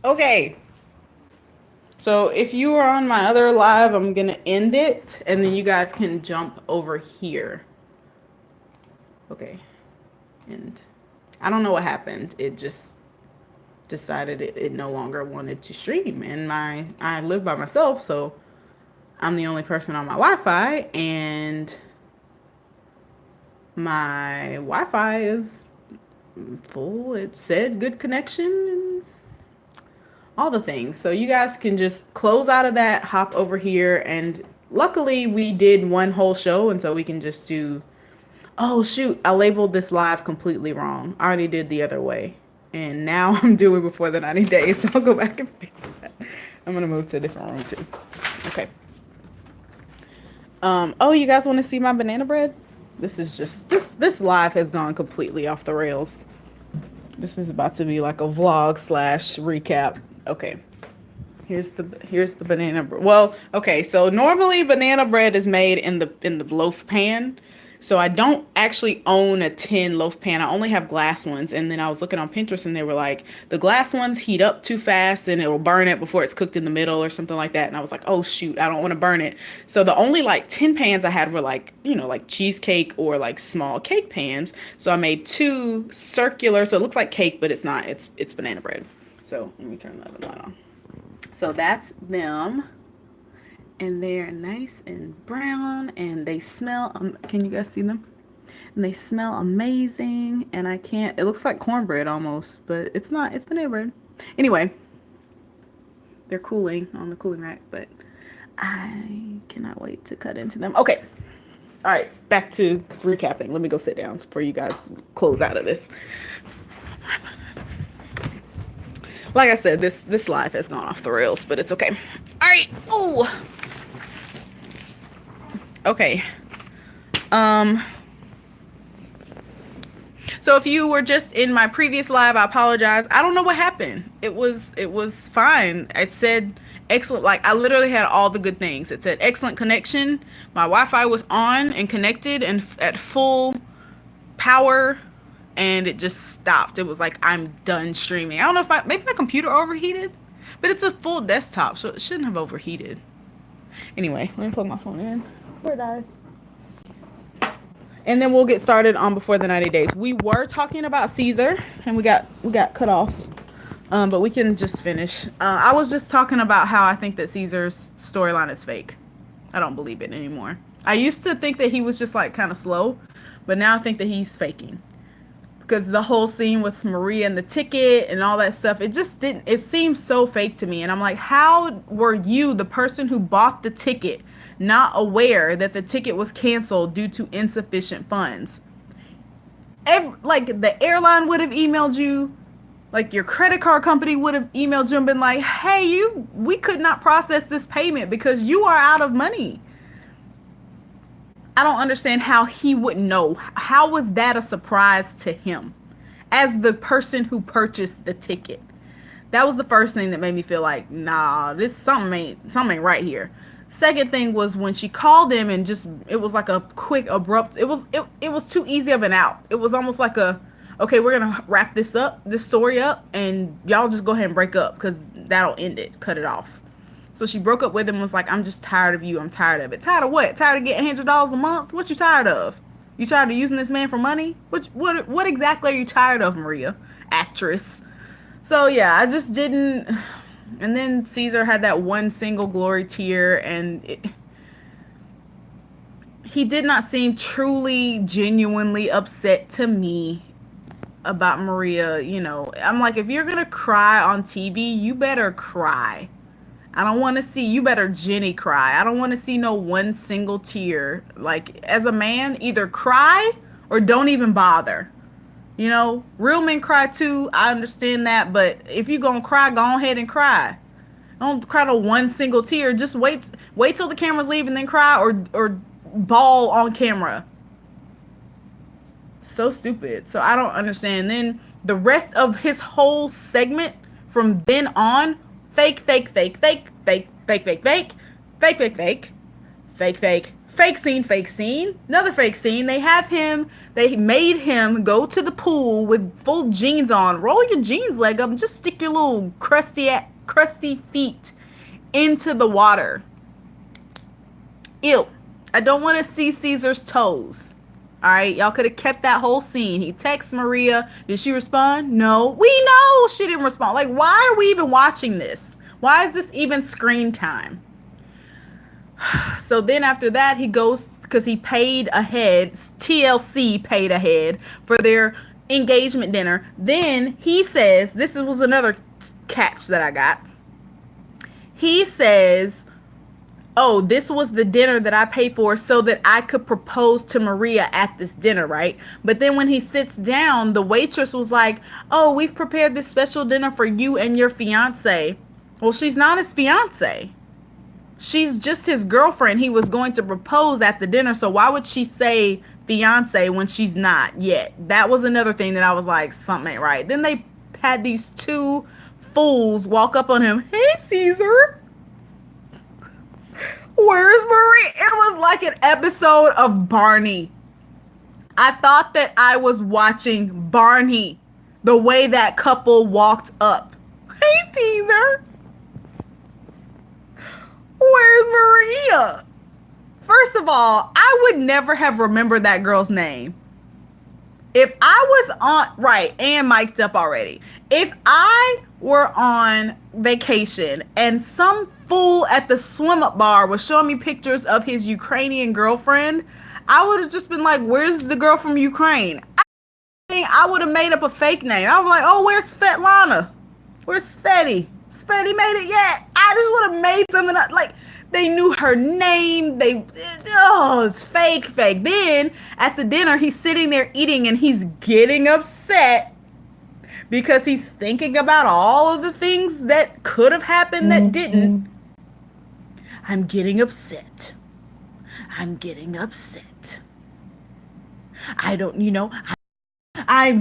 Okay. So if you are on my other live, I'm gonna end it, and then you guys can jump over here. Okay. And I don't know what happened. It just decided it no longer wanted to stream, and I live by myself, so I'm the only person on my Wi-Fi, and my Wi-Fi is full. It said good connection and all the things. So you guys can just close out of that, hop over here, and luckily we did one whole show, and so we can just do. Oh shoot, I labeled this live completely wrong. I already did the other way. And now I'm doing before the 90 days, so I'll go back and fix that. I'm gonna move to a different room too. Okay. Oh, you guys want to see my banana bread? This is just this live has gone completely off the rails. This is about to be like a vlog slash recap. Okay. Here's the banana bread. Well, okay, so normally banana bread is made in the loaf pan. So I don't actually own a tin loaf pan. I only have glass ones. And then I was looking on Pinterest and they were like, the glass ones heat up too fast and it will burn it before it's cooked in the middle or something like that. And I was like, oh shoot, I don't want to burn it. So the only like tin pans I had were like, like cheesecake or like small cake pans. So I made two circular, so it looks like cake, but it's not. It's banana bread. So let me turn the other light on. So that's them. And they're nice and brown and they smell, can you guys see them? And they smell amazing. And it looks like cornbread almost, but it's not, it's banana bread. Anyway, they're cooling on the cooling rack, but I cannot wait to cut into them. Okay. All right, back to recapping. Let me go sit down before you guys close out of this. Like I said, this live has gone off the rails, but it's okay. All right. Oh. Okay. So if you were just in my previous live, I apologize. I don't know what happened. It was fine. It said excellent. Like I literally had all the good things. It said excellent connection. My Wi-Fi was on and connected and at full power, and it just stopped. It was like I'm done streaming. I don't know if maybe my computer overheated, but it's a full desktop, so it shouldn't have overheated. Anyway, let me plug my phone in. Where dies. And then we'll get started on before the 90 days. We were talking about Caesar and we got cut off. But we can just finish. I was just talking about how I think that Caesar's storyline is fake. I don't believe it anymore. I used to think that he was just like kind of slow, but now I think that he's faking. Because the whole scene with Maria and the ticket and all that stuff, it seems so fake to me. And I'm like, how were you, the person who bought the ticket, not aware that the ticket was canceled due to insufficient funds? Like the airline would have emailed you, like your credit card company would have emailed you and been like, hey, we could not process this payment because you are out of money. I don't understand how he wouldn't know. How was that a surprise to him as the person who purchased the ticket? That was the first thing that made me feel like, nah, this something ain't right here. Second thing was when she called him and it was like a quick, abrupt, it was too easy of an out. It was almost like okay, we're going to wrap this story up, and y'all just go ahead and break up because that'll end it, cut it off. So she broke up with him and was like, I'm just tired of you. I'm tired of it. Tired of what? Tired of getting $100 a month? What you tired of? You tired of using this man for money? What exactly are you tired of, Maria? Actress. So yeah, I just didn't. And then Caesar had that one single glory tear, and he did not seem truly, genuinely upset to me about Maria. I'm like, if you're gonna cry on TV, you better cry. I don't want to see, you better Jenny cry. I don't want to see no one single tear. Like, as a man, either cry or don't even bother. Real men cry too. I understand that. But if you're going to cry, go ahead and cry. Don't cry to one single tear. Just wait till the cameras leave and then cry or bawl on camera. So stupid. So I don't understand. Then the rest of his whole segment from then on, fake, fake, fake, fake, fake, fake, fake, fake, fake, fake, fake, fake, Fake scene, fake scene. Another fake scene. They made him go to the pool with full jeans on. Roll your jeans leg up and just stick your little crusty feet into the water. Ew. I don't want to see Caesar's toes. All right, y'all could have kept that whole scene. He texts Maria. Did she respond? No. We know she didn't respond. Like, why are we even watching this? Why is this even screen time? So then after that, he goes, because he paid ahead. TLC paid ahead for their engagement dinner. Then he says, this was another catch that I got. He says, oh, this was the dinner that I paid for so that I could propose to Maria at this dinner, right? But then when he sits down, the waitress was like, oh, we've prepared this special dinner for you and your fiance. Well, she's not his fiance. She's just his girlfriend. He was going to propose at the dinner, so why would she say fiance when she's not yet? That was another thing that I was like, something ain't right. Then they had these two fools walk up on him. Hey, Caesar. Where's Marie? It was like an episode of Barney. I thought that I was watching Barney, the way that couple walked up. Hey, Caesar. Where's Maria? First of all, I would never have remembered that girl's name. If I was on, right, and mic'd up already. If I were on vacation and some fool at the swim up bar was showing me pictures of his Ukrainian girlfriend, I would have just been like, where's the girl from Ukraine? I would have made up a fake name. I was like, oh, where's Svetlana? Where's Sveti? Sveti made it yet? I just would have made something up. Like, they knew her name. It's fake. Then at the dinner, he's sitting there eating and he's getting upset because he's thinking about all of the things that could have happened that didn't. I'm getting upset. I'm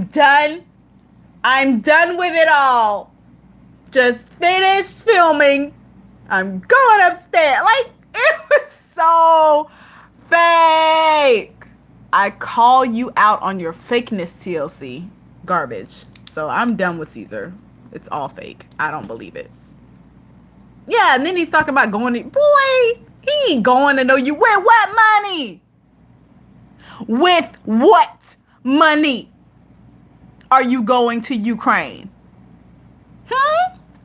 done. I'm done with it all. Just finished filming. I'm going upstairs. Like, it was so fake. I call you out on your fakeness, TLC. Garbage. So I'm done with Caesar. It's all fake. I don't believe it. Yeah, and then he's talking about going to... Boy, he ain't going to know you. With what money? With what money are you going to Ukraine?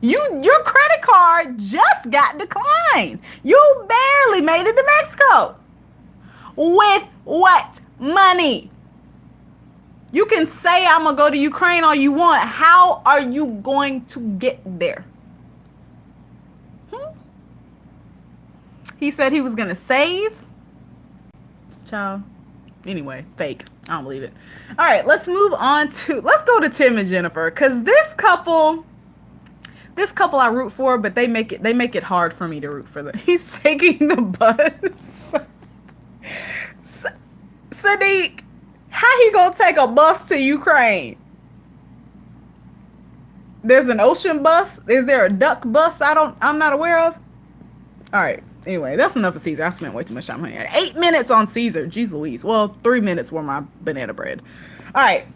Your credit card just got declined. You barely made it to Mexico. With what money? You can say I'm going to go to Ukraine all you want. How are you going to get there? He said he was going to save. Child. Anyway, fake. I don't believe it. All right, let's go to Tim and Jennifer, because this couple I root for, but they make it hard for me to root for them. He's taking the bus. Sadiq, how he gonna take a bus to Ukraine? There's an ocean bus. Is there a duck bus? I'm not aware of. All right. Anyway, that's enough of Caesar. I spent way too much time on here. 8 minutes on Caesar. Jeez Louise. Well, 3 minutes were my banana bread. All right.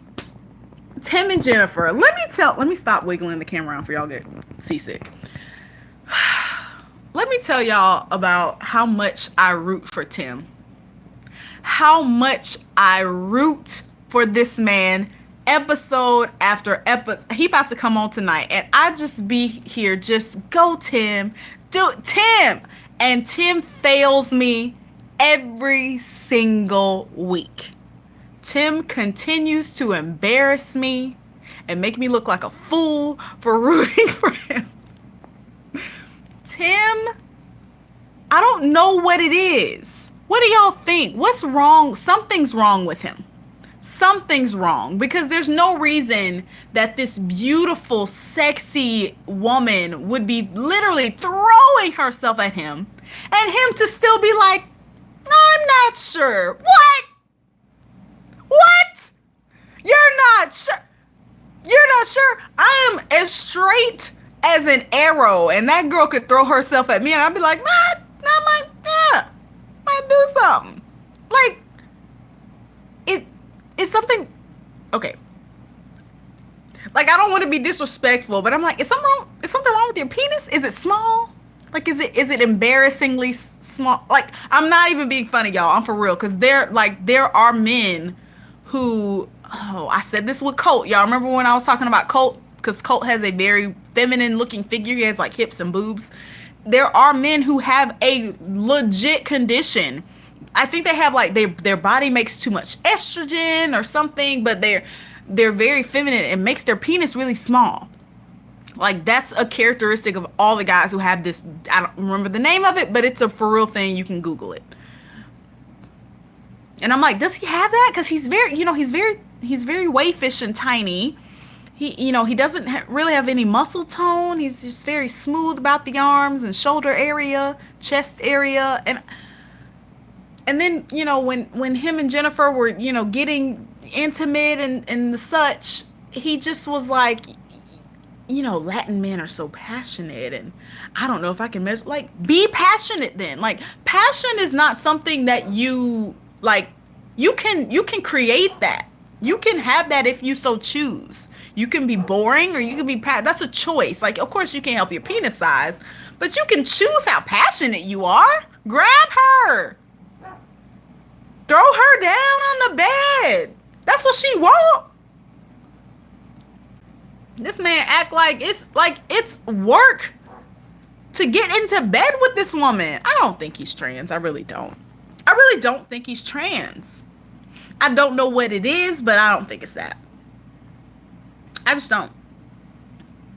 Tim and Jennifer. Let me stop wiggling the camera around for y'all get seasick. Let me tell y'all about how much I root for Tim. How much I root for this man episode after episode. He about to come on tonight and I just be here just go Tim. Do it, Tim. And Tim fails me every single week. Tim continues to embarrass me and make me look like a fool for rooting for him. Tim, I don't know what it is. What do y'all think? What's wrong? Something's wrong with him. Something's wrong, because there's no reason that this beautiful, sexy woman would be literally throwing herself at him and him to still be like, I'm not sure. What? You're not sure? You're not sure? I am as straight as an arrow, and that girl could throw herself at me and I'd be like, my do something. Like, it it's something. Okay, like, I don't want to be disrespectful, but I'm like, is something wrong? Is something wrong with your penis? Is it small? Like, is it embarrassingly small? Like, I'm not even being funny, y'all. I'm for real, because there are men who, oh, I said this with Colt. Y'all remember when I was talking about Colt? Because Colt has a very feminine looking figure. He has like hips and boobs. There are men who have a legit condition. I think they have like their body makes too much estrogen or something, but they're very feminine. It makes their penis really small. Like, that's a characteristic of all the guys who have this. I don't remember the name of it, but it's a for real thing. You can Google it. And I'm like, does he have that? Because he's very, he's very wayfish and tiny. He doesn't really have any muscle tone. He's just very smooth about the arms and shoulder area, chest area, and then, when him and Jennifer were, getting intimate and the such, he just was like, Latin men are so passionate, and I don't know if I can measure. Like, be passionate then. Like, passion is not something that you like. You can create that. You can have that if you so choose. You can be boring or you can be that's a choice. Like, of course you can't help your penis size, but you can choose how passionate you are. Grab her. Throw her down on the bed. That's what she want. This man act like it's work to get into bed with this woman. I don't think he's trans. I really don't. I really don't think he's trans. I don't know what it is, but I don't think it's that. I just don't.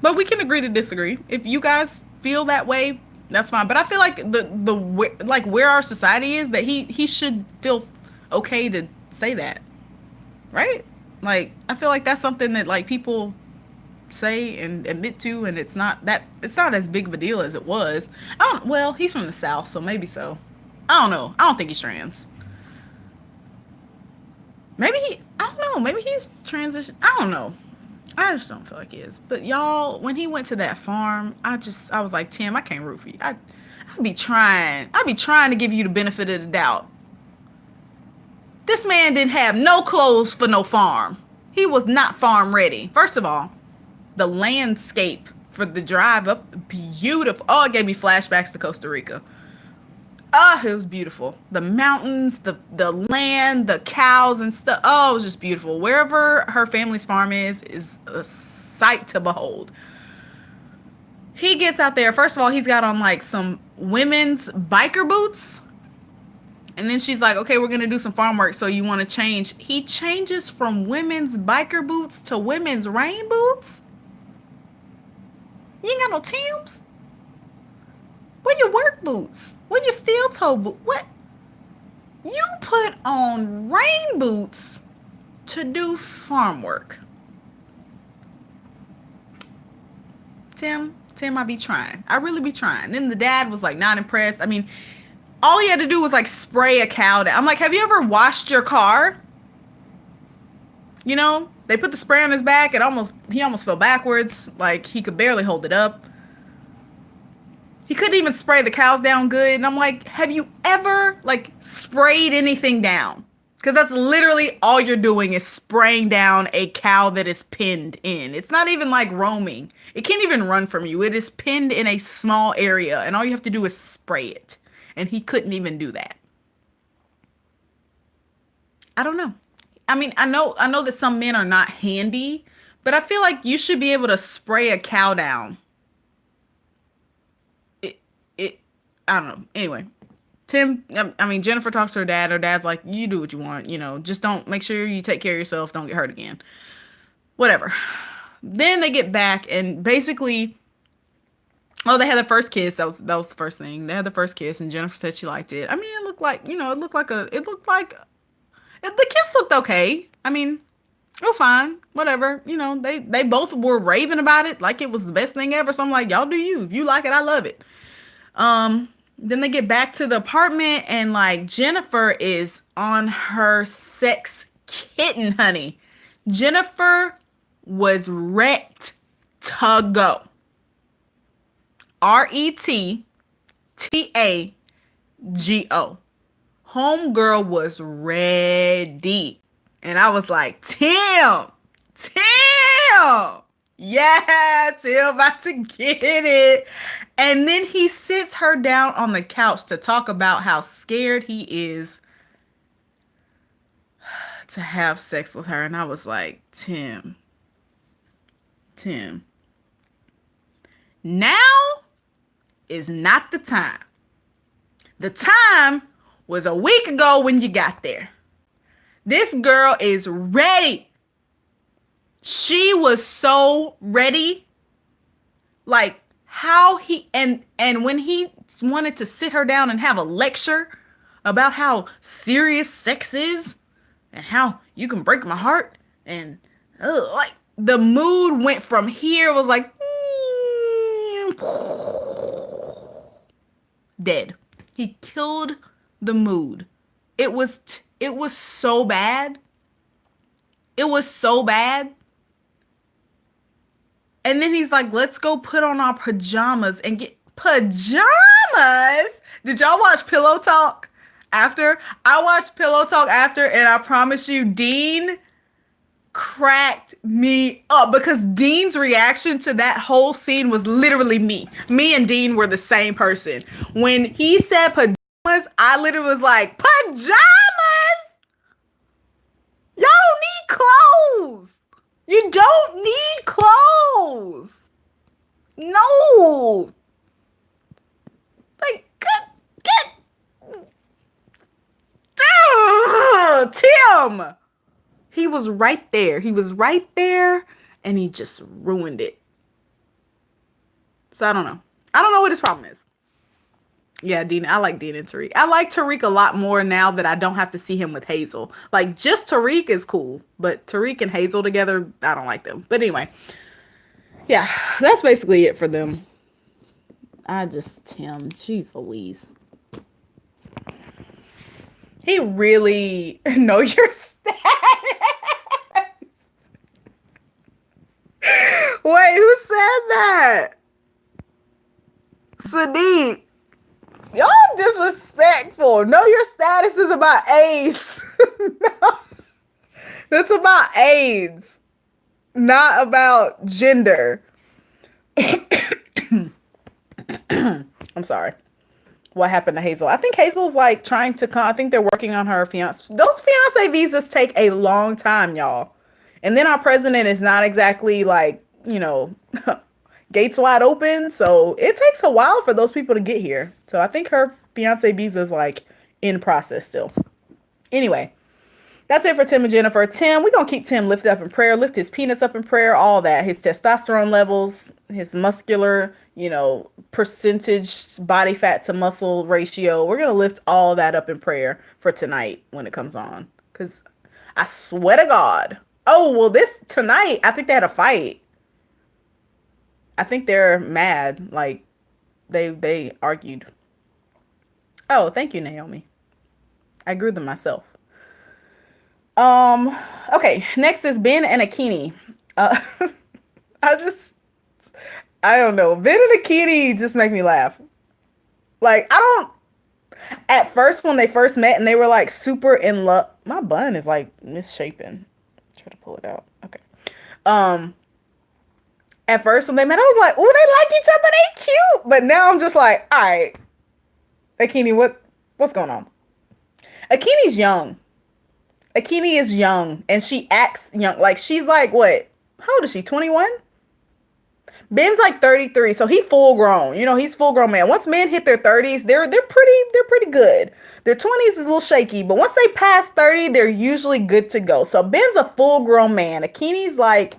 But we can agree to disagree. If you guys feel that way, that's fine. But I feel like where our society is, that he should feel okay to say that, right? Like, I feel like that's something that like people say and admit to, and it's not as big of a deal as it was. Well, he's from the South, so maybe so. I don't know. I don't think he's trans. I don't know. Maybe he's transition. I don't know. I just don't feel like he is. But y'all, when he went to that farm, I was like, Tim, I can't root for you. I'd be trying to give you the benefit of the doubt. This man didn't have no clothes for no farm. He was not farm ready. First of all, the landscape for the drive up, beautiful. Oh, it gave me flashbacks to Costa Rica. Oh, it was beautiful. The mountains, the land, the cows and stuff. Oh, it was just beautiful. Wherever her family's farm is a sight to behold. He gets out there. First of all, he's got on like some women's biker boots. And then she's like, okay, we're going to do some farm work, so you want to change. He changes from women's biker boots to women's rain boots? You ain't got no Timbs? Where your work boots? Where your steel toe boots? What? You put on rain boots to do farm work. Tim, I be trying. I really be trying. Then the dad was like not impressed. I mean, all he had to do was like spray a cow down. I'm like, have you ever washed your car? They put the spray on his back. He almost fell backwards. Like, he could barely hold it up. He couldn't even spray the cows down good. And I'm like, have you ever like sprayed anything down? Because that's literally all you're doing is spraying down a cow that is pinned in. It's not even like roaming. It can't even run from you. It is pinned in a small area, and all you have to do is spray it. And he couldn't even do that. I don't know. I mean, I know that some men are not handy, but I feel like you should be able to spray a cow down. I don't know. Anyway, Tim, I mean, Jennifer talks to her dad. Her dad's like, you do what you want. Just don't, make sure you take care of yourself. Don't get hurt again. Whatever. Then they get back and basically, oh, they had their first kiss. That was the first thing. They had the first kiss, and Jennifer said she liked it. I mean, the kiss looked okay. I mean, it was fine. Whatever. They both were raving about it like it was the best thing ever. So I'm like, y'all do you. If you like it, I love it. Then they get back to the apartment, and like Jennifer is on her sex kitten, honey. Jennifer was ready to go. RETTAGO. Homegirl was ready. And I was like, Tim, yeah, Tim about to get it. And then he sits her down on the couch to talk about how scared he is to have sex with her. And I was like, Tim, now is not the time. The time was a week ago when you got there. This girl is ready. She was so ready. Like how he and when he wanted to sit her down and have a lecture about how serious sex is and how you can break my heart and like the mood went from here was like dead. He killed the mood. It was so bad. It was so bad. And then he's like, let's go put on our pajamas and get pajamas. Did y'all watch Pillow Talk after? I watched Pillow Talk after, and I promise you, Dean cracked me up because Dean's reaction to that whole scene was literally me. Me and Dean were the same person. When he said pajamas, I literally was like, pajamas? Y'all don't need clothes. You don't need clothes. No. Like, get. Tim. He was right there. He was right there, and he just ruined it. So I don't know. I don't know what his problem is. Yeah, Dean. I like Dean and Tariq. I like Tariq a lot more now that I don't have to see him with Hazel. Like, just Tariq is cool, but Tariq and Hazel together, I don't like them. But anyway, yeah, that's basically it for them. Tim, jeez Louise. He really know your status. Wait, who said that? Sadiq. Y'all disrespectful. Know your status is about AIDS. No, that's about AIDS, not about gender. I'm sorry. What happened to Hazel? I think Hazel's like trying to come. I think they're working on her fiance. Those fiance visas take a long time, y'all. And then our president is not exactly like, gates wide open. So it takes a while for those people to get here. So I think her fiance visa is like in process still. Anyway, that's it for Tim and Jennifer. Tim, we're going to keep Tim lifted up in prayer, lift his penis up in prayer, all that. His testosterone levels, his muscular, percentage body fat to muscle ratio. We're going to lift all that up in prayer for tonight when it comes on. Because I swear to God. Oh, well, tonight, I think they had a fight. I think they're mad. Like, they argued. Oh, thank you, Naomi. I grew them myself. Okay, next is Ben and Akinyi. I don't know. Ben and Akinyi just make me laugh. Like, at first when they first met and they were like super in love. My bun is like misshapen. Try to pull it out. Okay. At first when they met, I was like, oh, they like each other. They cute. But now I'm just like, all right, Akinyi, what's going on? Akinyi's young. Akinyi is young and she acts young. Like, she's like, what? How old is she? 21? Ben's like 33, so he's full grown. He's full grown man. Once men hit their 30s, they're pretty good. Their 20s is a little shaky, but once they pass 30, they're usually good to go. So Ben's a full grown man. Akinyi's like,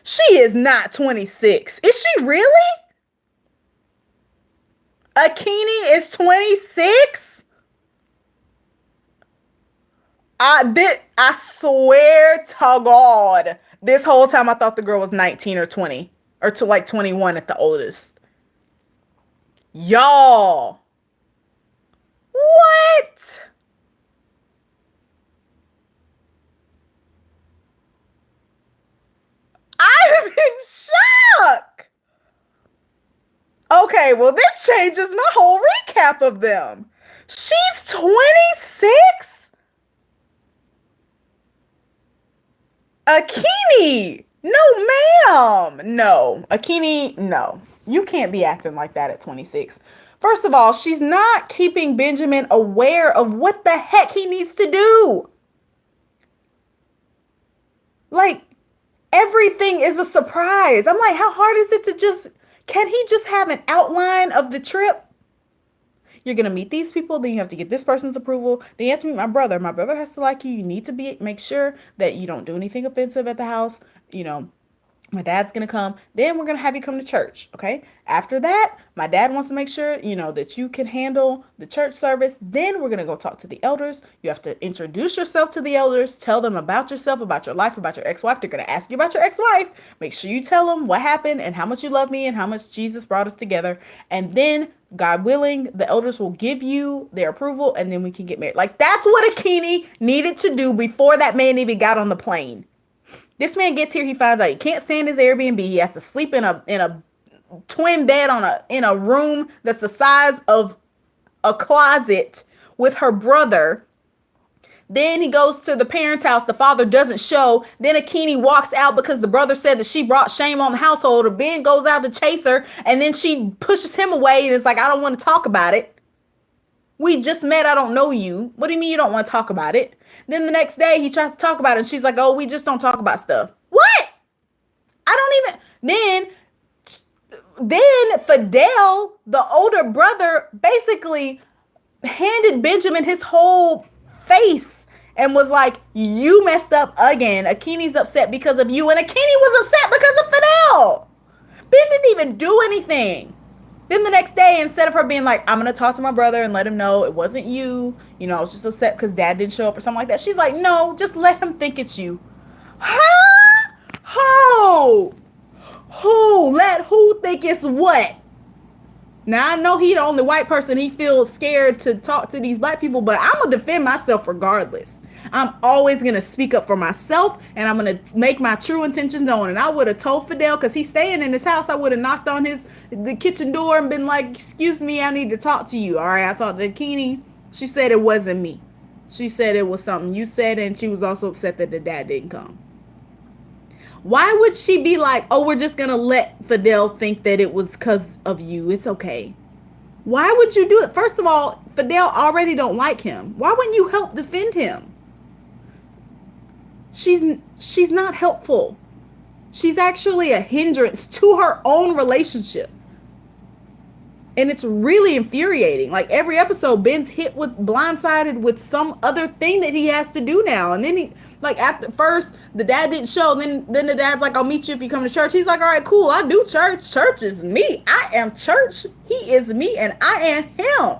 she is not 26. Is she really? Akinyi is 26? I swear to God, this whole time I thought the girl was 19 or 20. Or to like 21 at the oldest. Y'all. What? I'm in shock. Okay, well, this changes my whole recap of them. She's 26? Akinyi! No, ma'am. No. Akinyi, no. You can't be acting like that at 26. First of all, she's not keeping Benjamin aware of what the heck he needs to do. Like, everything is a surprise. I'm like, how hard is it to just, can he just have an outline of the trip? You're gonna meet these people, then you have to get this person's approval. Then you have to meet my brother. My brother has to like you. You need to make sure that you don't do anything offensive at the house. You know, my dad's gonna come. Then we're gonna have you come to church. Okay. After that, my dad wants to make sure, that you can handle the church service. Then we're gonna go talk to the elders. You have to introduce yourself to the elders, tell them about yourself, about your life, about your ex-wife. They're gonna ask you about your ex-wife. Make sure you tell them what happened and how much you love me and how much Jesus brought us together. And then, God willing, the elders will give you their approval and then we can get married. Like, that's what Akinyi needed to do before that man even got on the plane. This man gets here, he finds out he can't stay in his Airbnb. He has to sleep in a twin bed in a room that's the size of a closet with her brother. Then he goes to the parents' house. The father doesn't show. Then Akinyi walks out because the brother said that she brought shame on the household. Ben goes out to chase her, and then she pushes him away and is like, I don't want to talk about it. We just met. I don't know you. What do you mean you don't want to talk about it? Then the next day he tries to talk about it, and she's like, oh, we just don't talk about stuff. What? I don't even. Then Fidel, the older brother, basically handed Benjamin his whole face and was like, you messed up again. Akinyi's upset because of you, and Akinyi was upset because of Fidel. Ben didn't even do anything. Then the next day, instead of her being like, I'm going to talk to my brother and let him know it wasn't you, I was just upset because dad didn't show up or something like that. She's like, no, just let him think it's you. Huh? Who? Let who think it's what? Now, I know he the only white person. He feels scared to talk to these black people, but I'm going to defend myself regardless. I'm always going to speak up for myself, and I'm going to make my true intentions known. And I would have told Fidel, because he's staying in his house, I would have knocked on the kitchen door and been like, excuse me, I need to talk to you. All right, I talked to Akinyi. She said it wasn't me. She said it was something you said, and she was also upset that the dad didn't come. Why would she be like, oh, we're just going to let Fidel think that it was because of you? It's okay. Why would you do it? First of all, Fidel already don't like him. Why wouldn't you help defend him? She's not helpful. She's actually a hindrance to her own relationship. And it's really infuriating. Like, every episode, Ben's blindsided with some other thing that he has to do now. And then he, like, after first, the dad didn't show. Then the dad's like, I'll meet you if you come to church. He's like, all right, cool. I do church. Church is me. I am church. He is me and I am him.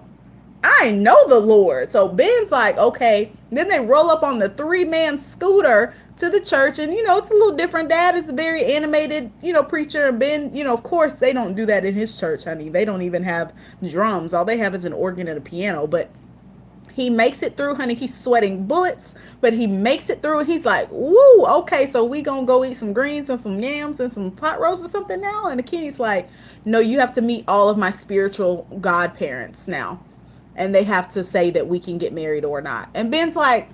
I know the Lord. So Ben's like, okay. Then they roll up on the 3-man scooter to the church, and it's a little different. Dad is a very animated preacher, and Ben, of course they don't do that in his church, honey. They don't even have drums. All they have is an organ and a piano. But he makes it through, honey. He's sweating bullets, but he makes it through, and he's like, woo, okay, so we gonna go eat some greens and some yams and some pot roast or something now. And the kid's like, no, you have to meet all of my spiritual godparents now, and they have to say that we can get married or not. And Ben's like,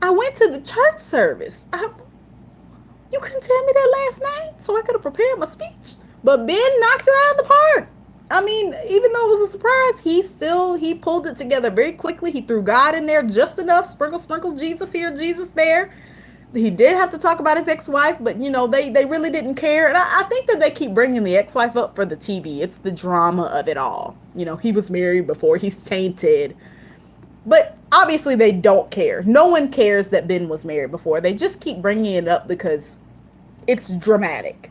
I went to the church service. You couldn't tell me that last night so I could have prepared my speech. But Ben knocked it out of the park. I mean, even though it was a surprise, he pulled it together very quickly. He threw God in there just enough. Sprinkle Jesus here, Jesus there. He did have to talk about his ex-wife, but they really didn't care. And I think that they keep bringing the ex-wife up for the TV. It's the drama of it all. He was married before. He's tainted. But obviously they don't care. No one cares that Ben was married before. They just keep bringing it up because it's dramatic.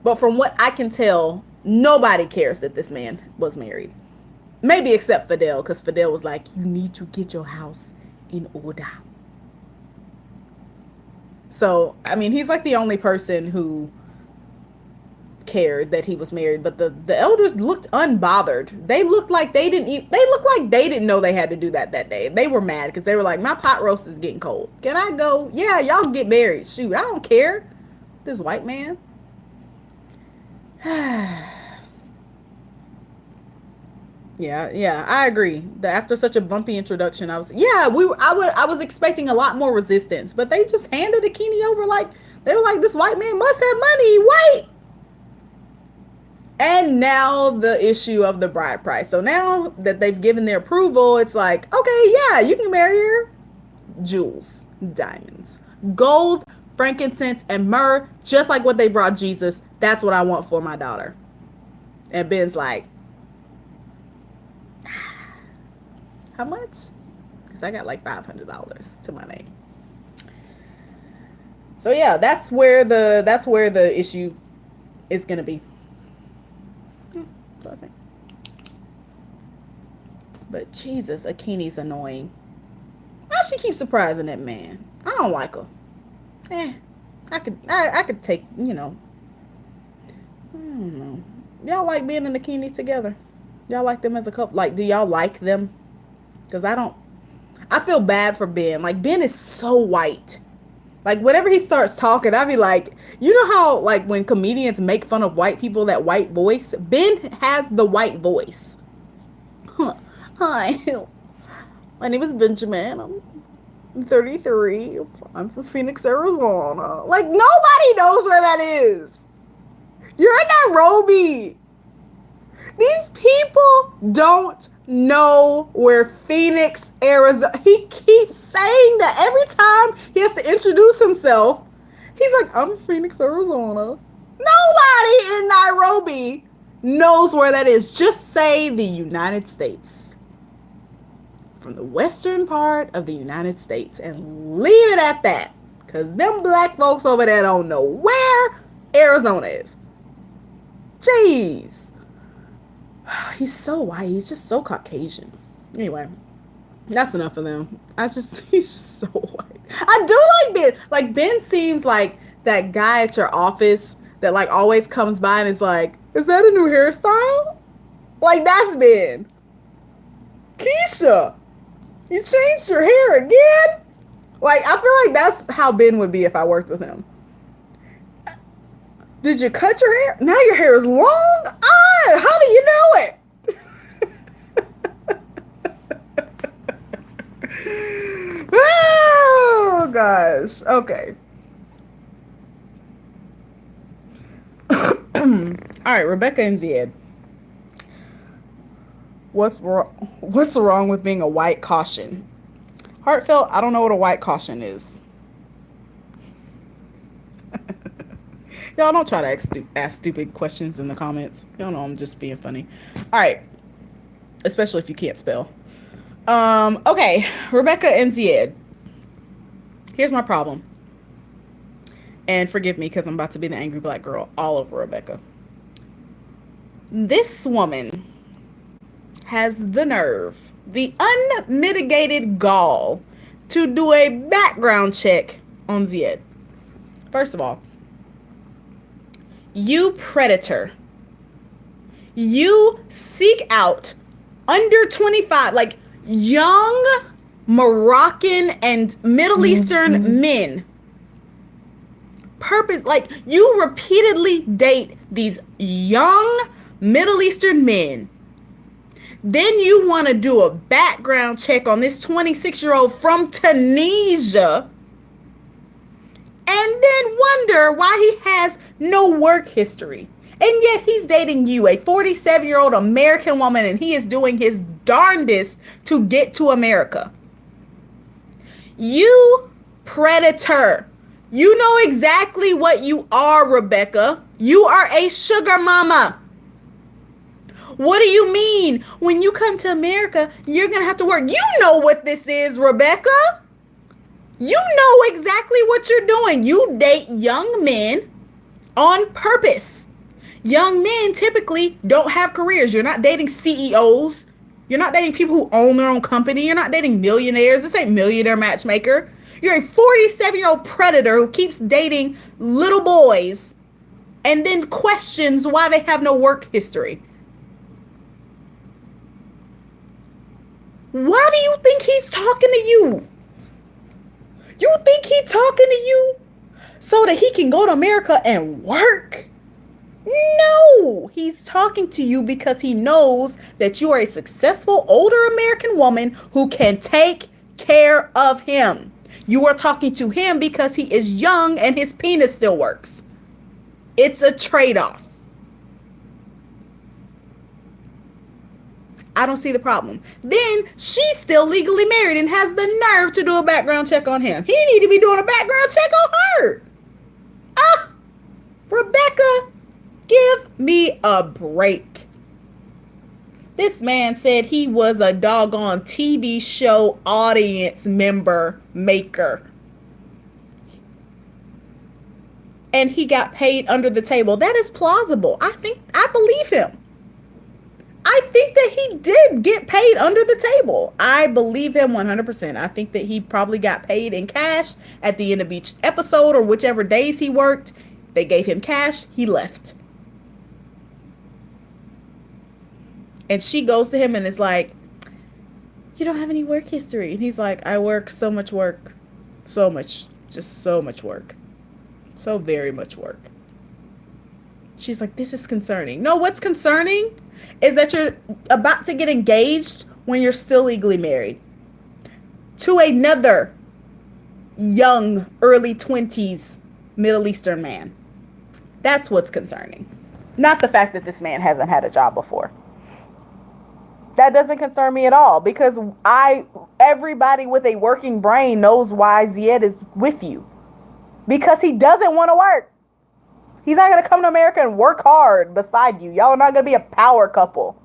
But from what I can tell, nobody cares that this man was married. Maybe except Fidel, because Fidel was like, you need to get your house in order. So, I mean, he's like the only person who cared that he was married, but the elders looked unbothered. They looked like they didn't know they had to do that day. They were mad because they were like, my pot roast is getting cold. Can I go? Yeah, y'all get married. Shoot, I don't care. This white man. Yeah, I agree. After such a bumpy introduction, I was expecting a lot more resistance, but they just handed Akinyi over like they were like, this white man must have money. Wait. And now the issue of the bride price. So now that they've given their approval, it's like, okay, yeah, you can marry her. Jewels, diamonds, gold, frankincense, and myrrh, just like what they brought Jesus. That's what I want for my daughter. And Ben's like, how much? Because I got like $500 to my name. So yeah, that's where the issue is gonna be. So but Jesus, Akinyi's annoying. Why she keeps surprising that man? I don't like her. Eh, I could take, I don't know. Y'all like being in Akinyi together? Y'all like them as a couple? Like, do y'all like them? Because I don't. I feel bad for Ben. Like, Ben is so white. Like, whenever he starts talking, I be like, you know how, like, when comedians make fun of white people, that white voice? Ben has the white voice. Huh. Hi. My name is Benjamin. I'm 33. I'm from Phoenix, Arizona. Like, nobody knows where that is. You're in Nairobi. These people don't know where Phoenix, Arizona. He keeps saying that every time he has to introduce himself. He's like, I'm Phoenix, Arizona. Nobody in Nairobi knows where that is. Just say the United States. From the western part of the United States and leave it at that. Because them black folks over there don't know where Arizona is. Jeez. He's so white. He's just so Caucasian. Anyway, that's enough of them. He's just so white. I do like Ben. Like, Ben seems like that guy at your office that, like, always comes by and is like, is that a new hairstyle? Like, that's Ben. Keisha, you changed your hair again? Like, I feel like that's how Ben would be if I worked with him. Did you cut your hair? Now your hair is long? Ah, how do you know it? Oh, gosh. Okay. All right, Rebecca and Zied. What's wrong with being a white caution? Heartfelt, I don't know what a white caution is. Y'all don't try to ask stupid questions in the comments. Y'all know I'm just being funny. All right. Especially if you can't spell. Okay. Rebecca and Zied. Here's my problem. And forgive me because I'm about to be the angry black girl all over Rebecca. This woman has the nerve, the unmitigated gall to do a background check on Zied. First of all, you predator. You seek out under 25, like young Moroccan and Middle Eastern men. Like, you repeatedly date these young Middle Eastern men. Then you want to do a background check on this 26-year-old from Tunisia. And then wonder why he has no work history. And yet he's dating you, a 47-year-old American woman, and he is doing his darndest to get to America. You predator. You know exactly what you are, Rebecca. You are a sugar mama. What do you mean? When you come to America, you're going to have to work. You know what this is, Rebecca. You know exactly what you're doing. You date young men on purpose. Young men typically don't have careers. You're not dating CEOs. You're not dating people who own their own company. You're not dating millionaires. This ain't Millionaire Matchmaker. You're a 47-year-old predator who keeps dating little boys and then questions why they have no work history. Why do you think he's talking to you? You think he's talking to you so that he can go to America and work? No, he's talking to you because he knows that you are a successful older American woman who can take care of him. You are talking to him because he is young and his penis still works. It's a trade off. I don't see the problem. Then she's still legally married and has the nerve to do a background check on him. He need to be doing a background check on her. Ah, Rebecca, give me a break. This man said he was a doggone TV show audience member maker. And he got paid under the table. That is plausible. I believe him. I think that he did get paid under the table. I believe him 100%. I think that he probably got paid in cash at the end of each episode or whichever days he worked. They gave him cash. He left. And she goes to him and is like, you don't have any work history. And he's like, I work so much work. So much. Just so much work. So very much work. She's like, this is concerning. No, what's concerning is that you're about to get engaged when you're still legally married to another young, early 20s Middle Eastern man. That's what's concerning. Not the fact that this man hasn't had a job before. That doesn't concern me at all because everybody with a working brain knows why Zied is with you. Because he doesn't want to work. He's not going to come to America and work hard beside you. Y'all are not going to be a power couple.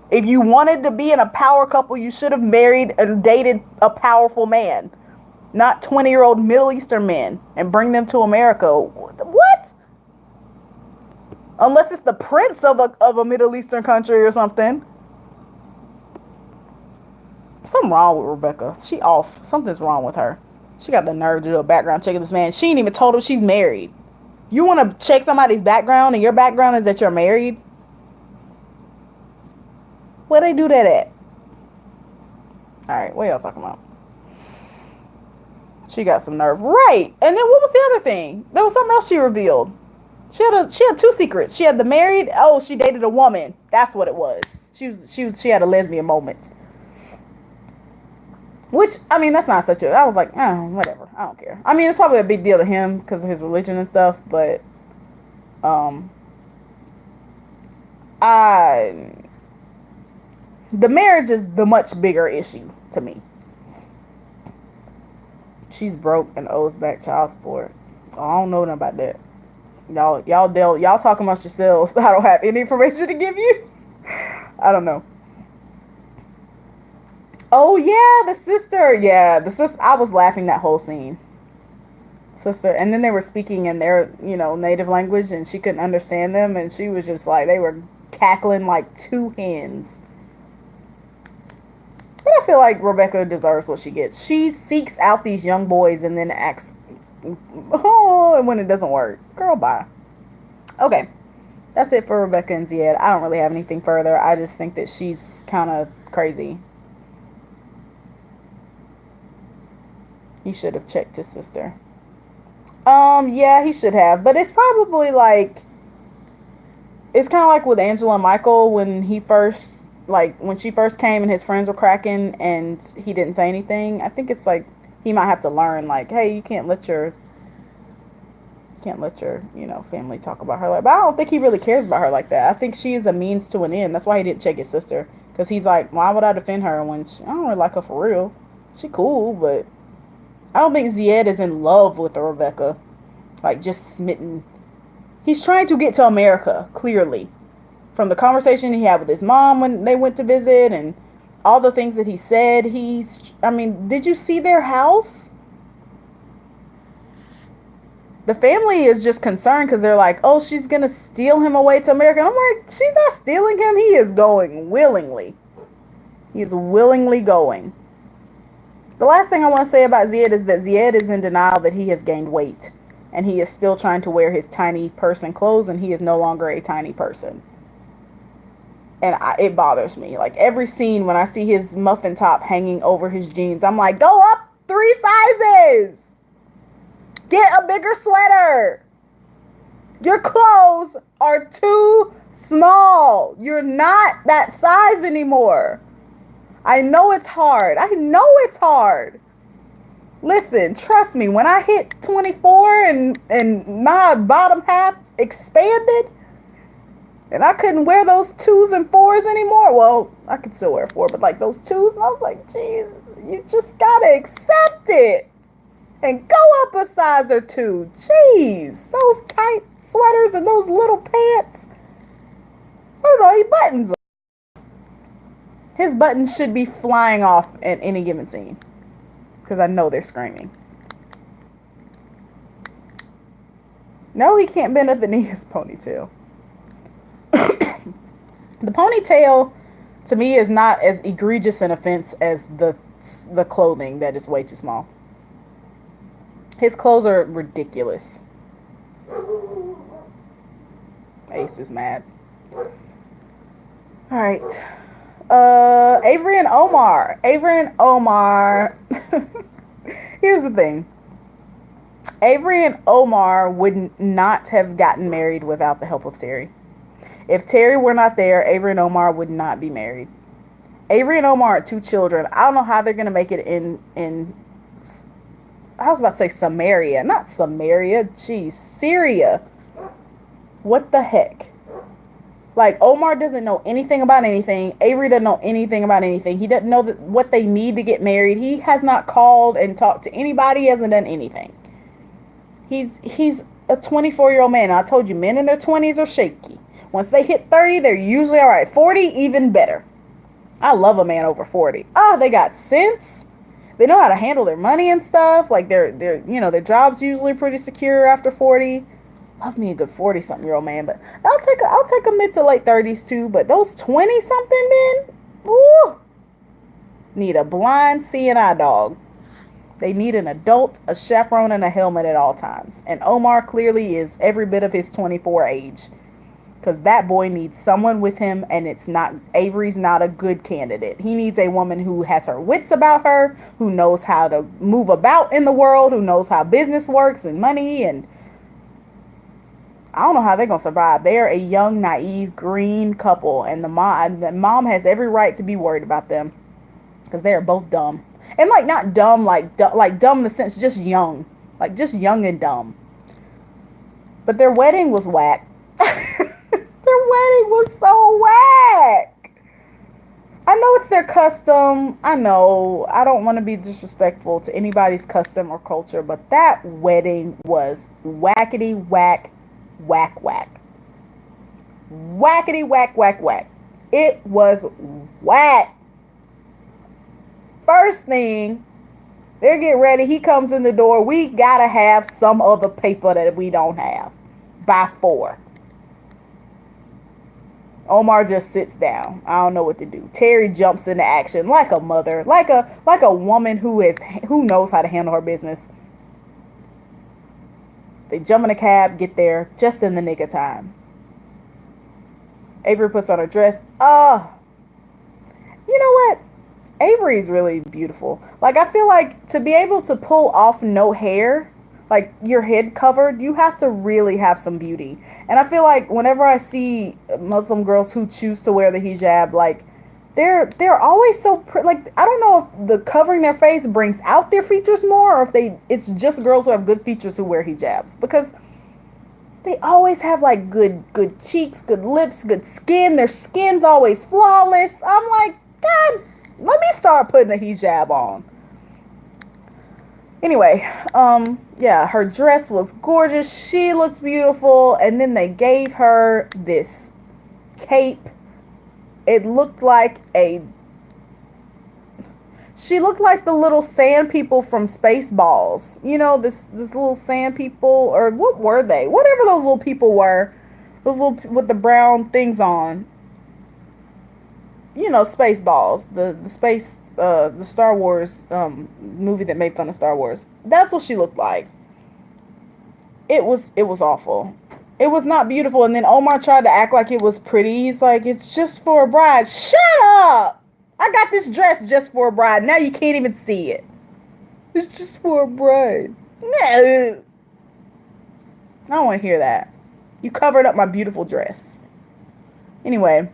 If you wanted to be in a power couple, you should have married and dated a powerful man. Not 20-year-old Middle Eastern men and bring them to America. What? Unless it's the prince of a Middle Eastern country or something. Something wrong with Rebecca. She off. Something's wrong with her. She got the nerve to do a background check of this man. She ain't even told him she's married. You want to check somebody's background and your background is that you're married? Where they do that at? Alright, what y'all talking about? She got some nerve. Right. And then what was the other thing? There was something else she revealed. She had two secrets. She had the married. Oh, she dated a woman. That's what it was. She had a lesbian moment. Which, I mean, that's not such a... I was like, whatever. I don't care. I mean, it's probably a big deal to him because of his religion and stuff, but... The marriage is the much bigger issue to me. She's broke and owes back child support. I don't know nothing about that. Y'all talk amongst yourselves. I don't have any information to give you. I don't know. Oh yeah, the sister. Yeah, the sister. I was laughing that whole scene. Sister, and then they were speaking in their, native language, and she couldn't understand them, and she was just like, they were cackling like two hens. But I feel like Rebecca deserves what she gets. She seeks out these young boys and then acts, and when it doesn't work, girl, bye. Okay, that's it for Rebecca and Zied. I don't really have anything further. I just think that she's kind of crazy. He should have checked his sister. Yeah, he should have. But it's probably like... It's kind of like with Angela and Michael when he first... when she first came and his friends were cracking and he didn't say anything. I think it's like... He might have to learn, hey, you can't let your... family talk about her. But I don't think he really cares about her like that. I think she is a means to an end. That's why he didn't check his sister. Because he's like, why would I defend her when I don't really like her for real? She cool, but... I don't think Zied is in love with Rebecca. Just smitten. He's trying to get to America, clearly. From the conversation he had with his mom when they went to visit and all the things that he said. Did you see their house? The family is just concerned because they're like, oh, she's going to steal him away to America. And I'm like, she's not stealing him. He is going willingly. He is willingly going. The last thing I want to say about Zied is that Zied is in denial that he has gained weight. And he is still trying to wear his tiny person clothes. And he is no longer a tiny person. And it bothers me. Every scene when I see his muffin top hanging over his jeans, I'm like, go up 3 sizes. Get a bigger sweater. Your clothes are too small. You're not that size anymore. I know it's hard. I know it's hard. Listen, trust me, when I hit 24 and my bottom half expanded and I couldn't wear those twos and fours anymore. Well, I could still wear a four, but like those twos, and I was like, geez, you just gotta accept it and go up a size or two. Jeez, those tight sweaters and those little pants. I don't know, he buttons them. His buttons should be flying off at any given scene because I know they're screaming. No, he can't bend at the knee. His ponytail. The ponytail, to me, is not as egregious an offense as the clothing that is way too small. His clothes are ridiculous. Ace is mad. All right. Avery and Omar. Avery and Omar. Here's the thing. Avery and Omar would not have gotten married without the help of Terry. If Terry were not there, Avery and Omar would not be married. Avery and Omar are two children. I don't know how they're gonna make it in I was about to say Samaria, not Samaria. Geez, Syria. What the heck? Like, Omar doesn't know anything about anything. Avery doesn't know anything about anything. He doesn't know what they need to get married. He has not called and talked to anybody. He hasn't done anything. He's a 24-year-old man. I told you, men in their 20s are shaky. Once they hit 30, they're usually all right. 40, even better. I love a man over 40. They got sense. They know how to handle their money and stuff. Like, their job's usually pretty secure after 40. Love me a good 40-something-year-old man, but I'll take a mid to late 30s too. But those 20-something men, ooh, need a blind seeing eye dog. They need an adult, a chaperone, and a helmet at all times. And Omar clearly is every bit of his 24 age. Because that boy needs someone with him, and Avery's not a good candidate. He needs a woman who has her wits about her, who knows how to move about in the world, who knows how business works and money, and I don't know how they're going to survive. They're a young, naive, green couple, and the mom has every right to be worried about them because they are both dumb. And like, not dumb, like dumb in the sense just young. Like, just young and dumb. But their wedding was whack. Their wedding was so whack. I know it's their custom. I know. I don't want to be disrespectful to anybody's custom or culture, but that wedding was whackety whack, whack whack. Whackety whack, whack whack. It was whack. First thing, they're getting ready. He comes in the door. We gotta have some other paper that we don't have. By 4. Omar just sits down. I don't know what to do. Terry jumps into action like a mother, like a woman who knows how to handle her business. They jump in a cab, get there just in the nick of time. Avery puts on her dress. You know what? Avery's really beautiful. Like, I feel like to be able to pull off no hair, like your head covered, you have to really have some beauty. And I feel like whenever I see Muslim girls who choose to wear the hijab, like they're always so like, I don't know if the covering their face brings out their features more, or if it's just girls who have good features who wear hijabs, because they always have like good cheeks, good lips, good skin. Their skin's always flawless. I'm like, God, let me start putting a hijab on. Anyway, yeah, her dress was gorgeous. She looked beautiful. And then they gave her this cape. It looked like she looked like the little sand people from Spaceballs. You know, this little sand people, or what were they? Whatever those little people were. Those little, with the brown things on. You know, Spaceballs. The space, the Star Wars movie that made fun of Star Wars. That's what she looked like. It was awful. It was not beautiful. And then Omar tried to act like it was pretty. He's like, it's just for a bride. Shut up! I got this dress just for a bride. Now you can't even see it. It's just for a bride. No. I don't want to hear that. You covered up my beautiful dress. Anyway,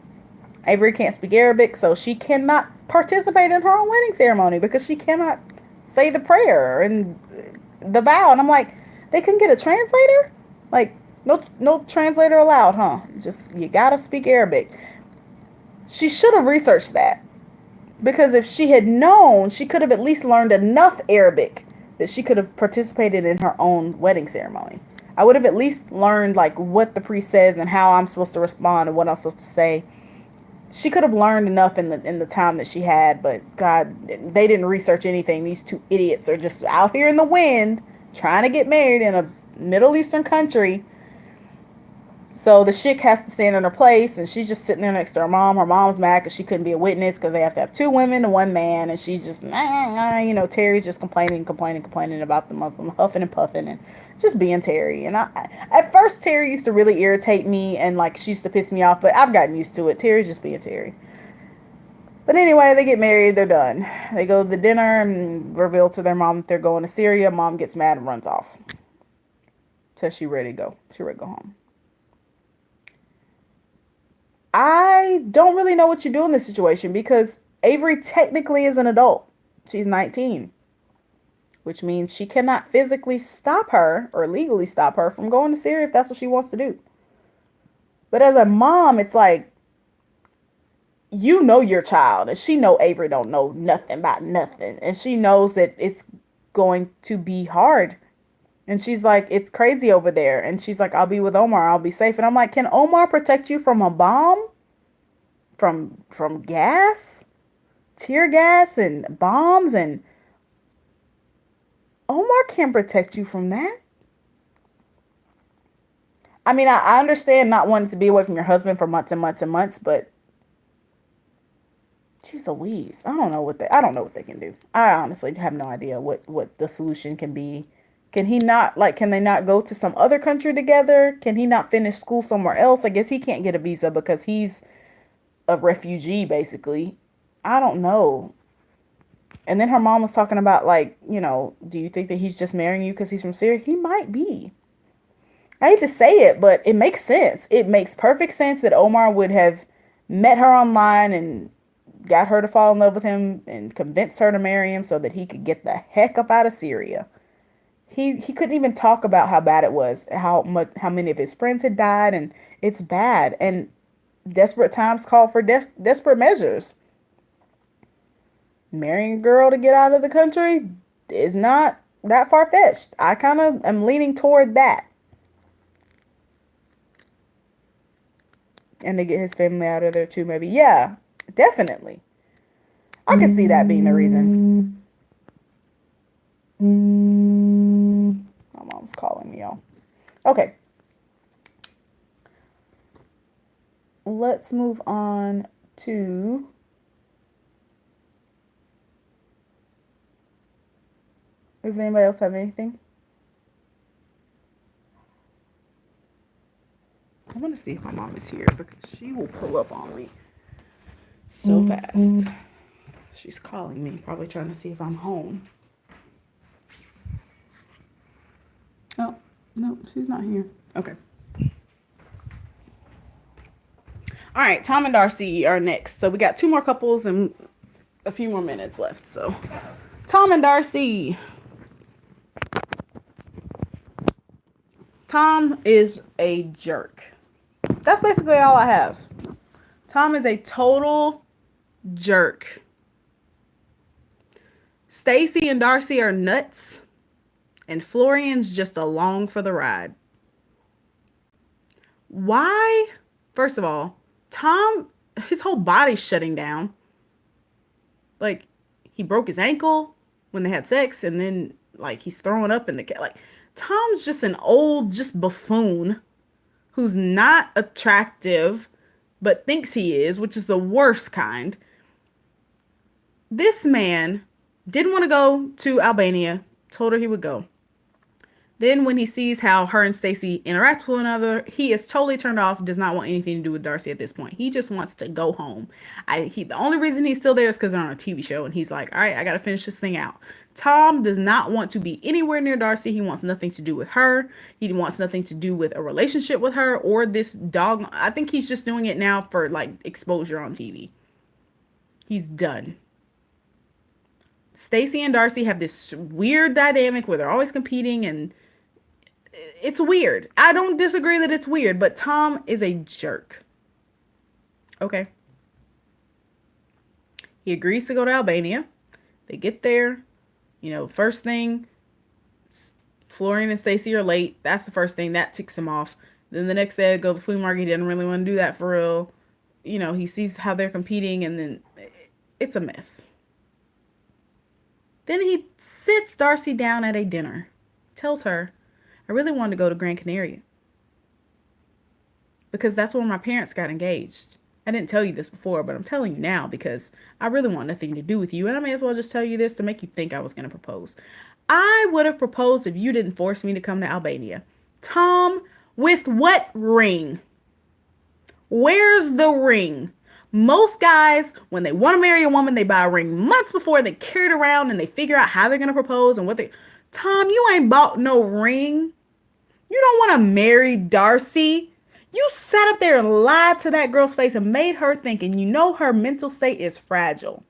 Avery can't speak Arabic, so she cannot participate in her own wedding ceremony because she cannot say the prayer and the vow. And I'm like, they couldn't get a translator? Like, no translator allowed, huh? Just you gotta speak Arabic. She should have researched that because if she had known, she could have at least learned enough Arabic that she could have participated in her own wedding ceremony. I would have at least learned like what the priest says and how I'm supposed to respond and what I'm supposed to say. She could have learned enough in the time that she had, but God, they didn't research anything. These two idiots are just out here in the wind trying to get married in a Middle Eastern country. So the chick has to stand in her place, and she's just sitting there next to her mom. Her mom's mad because she couldn't be a witness because they have to have two women and one man, and she's just, Terry's just complaining about the Muslim, huffing and puffing, and just being Terry. And at first, Terry used to really irritate me, and like she used to piss me off, but I've gotten used to it. Terry's just being Terry. But anyway, they get married, they're done. They go to the dinner and reveal to their mom that they're going to Syria. Mom gets mad and runs off. Says she ready to go. She ready to go home. I don't really know what you do in this situation because Avery technically is an adult. She's 19, which means she cannot physically stop her or legally stop her from going to Syria if that's what she wants to do. But as a mom, it's like, you know your child, and she know Avery don't know nothing about nothing, and she knows that it's going to be hard. And she's like, it's crazy over there. And she's like, I'll be with Omar. I'll be safe. And I'm like, can Omar protect you from a bomb? From gas? Tear gas and bombs? And Omar can't protect you from that. I mean, I understand not wanting to be away from your husband for months and months and months, but geez Louise, I don't know what they can do. I honestly have no idea what the solution can be. Can they not go to some other country together? Can he not finish school somewhere else? I guess he can't get a visa because he's a refugee, basically. I don't know. And then her mom was talking about, like, do you think that he's just marrying you because he's from Syria? He might be. I hate to say it, but it makes sense. It makes perfect sense that Omar would have met her online and got her to fall in love with him and convinced her to marry him so that he could get the heck up out of Syria. He couldn't even talk about how bad it was, how many of his friends had died, and it's bad. And desperate times call for desperate measures. Marrying a girl to get out of the country is not that far-fetched. I kind of am leaning toward that. And to get his family out of there too, maybe. Yeah, definitely. I could see that being the reason. My mom's calling me, y'all. Okay. Let's move on to does anybody else have anything? I want to see if my mom is here because she will pull up on me so fast. She's calling me, probably trying to see if I'm home. Oh, no, she's not here. Okay. All right, Tom and Darcy are next. So we got two more couples and a few more minutes left. So Tom and Darcy. Tom is a jerk. That's basically all I have. Tom is a total jerk. Stacy and Darcy are nuts. And Florian's just along for the ride. Why? First of all, Tom, his whole body's shutting down. Like, he broke his ankle when they had sex, and then, like, he's throwing up in the cat. Like, Tom's just an old, just buffoon who's not attractive, but thinks he is, which is the worst kind. This man didn't want to go to Albania, told her he would go. Then when he sees how her and Stacy interact with one another, he is totally turned off, does not want anything to do with Darcy at this point. He just wants to go home. The only reason he's still there is because they're on a TV show, and he's like, all right, I got to finish this thing out. Tom does not want to be anywhere near Darcy. He wants nothing to do with her. He wants nothing to do with a relationship with her or this dog. I think he's just doing it now for like exposure on TV. He's done. Stacy and Darcy have this weird dynamic where they're always competing, and it's weird. I don't disagree that it's weird, but Tom is a jerk. Okay. He agrees to go to Albania. They get there. First thing, Florian and Stacy are late. That's the first thing. That ticks him off. Then the next day, I go to the flea market. He doesn't really want to do that for real. He sees how they're competing, and then it's a mess. Then he sits Darcy down at a dinner. Tells her, I really wanted to go to Gran Canaria because that's where my parents got engaged. I didn't tell you this before, but I'm telling you now because I really want nothing to do with you. And I may as well just tell you this to make you think I was going to propose. I would have proposed if you didn't force me to come to Albania. Tom, with what ring? Where's the ring? Most guys, when they want to marry a woman, they buy a ring months before. They carry it around and they figure out how they're going to propose and what they... Tom, you ain't bought no ring. You don't want to marry Darcy. You sat up there and lied to that girl's face and made her think, and her mental state is fragile.